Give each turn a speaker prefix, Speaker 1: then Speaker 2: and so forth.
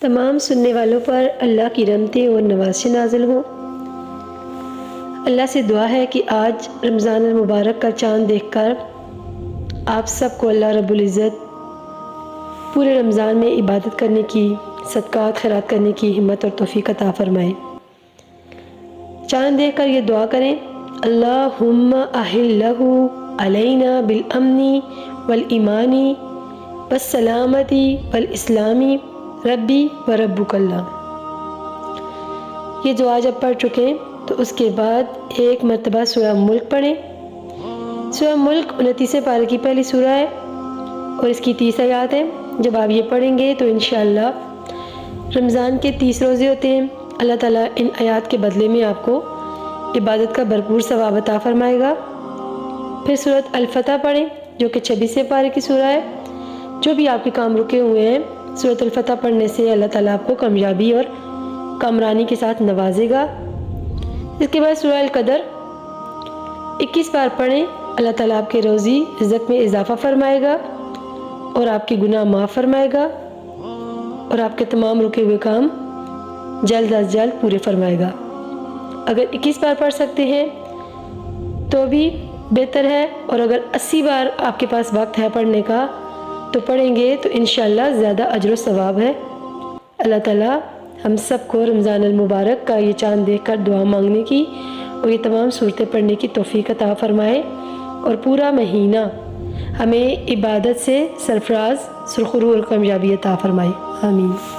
Speaker 1: تمام سننے والوں پر اللہ کی رحمتیں اور نوازشیں نازل ہوں۔ اللہ سے دعا ہے کہ آج رمضان المبارک کا چاند دیکھ کر آپ سب کو اللہ رب العزت پورے رمضان میں عبادت کرنے کی، صدقات خیرات کرنے کی ہمت اور توفیق عطا فرمائے۔ چاند دیکھ کر یہ دعا کریں، اللہم احلہ علینا بالامن والایمان والسلامتی والاسلام ربی و ربک اللہ۔ یہ دعا جب پڑھ چکیں تو اس کے بعد ایک مرتبہ سورہ ملک پڑھیں۔ سورہ ملک 29 پارے کی پہلی سورہ ہے اور اس کی 30 آیات ہیں۔ جب آپ یہ پڑھیں گے تو انشاءاللہ رمضان کے 30 روزے ہوتے ہیں، اللہ تعالیٰ ان آیات کے بدلے میں آپ کو عبادت کا بھرپور ثواب عطا فرمائے گا۔ پھر سورۃ الفتح پڑھیں جو کہ 26 پارے کی سورہ ہے۔ جو بھی آپ کے کام رکے ہوئے ہیں، سورۃ الفتح پڑھنے سے اللہ تعالیٰ آپ کو کامیابی اور کامرانی کے ساتھ نوازے گا۔ اس کے بعد سورہ القدر 21 بار پڑھیں، اللہ تعالیٰ آپ کے روزی رزق میں اضافہ فرمائے گا اور آپ کے گناہ معاف فرمائے گا اور آپ کے تمام رکے ہوئے کام جلد از جلد پورے فرمائے گا۔ اگر 21 بار پڑھ سکتے ہیں تو بھی بہتر ہے، اور اگر 80 بار آپ کے پاس وقت ہے پڑھنے کا تو پڑھیں گے تو انشاءاللہ زیادہ اجر و ثواب ہے۔ اللہ تعالیٰ ہم سب کو رمضان المبارک کا یہ چاند دیکھ کر دعا مانگنے کی اور یہ تمام صورتیں پڑھنے کی توفیق عطا فرمائے اور پورا مہینہ ہمیں عبادت سے سرفراز، سرخرو اور کامیابی عطا فرمائے۔ آمین۔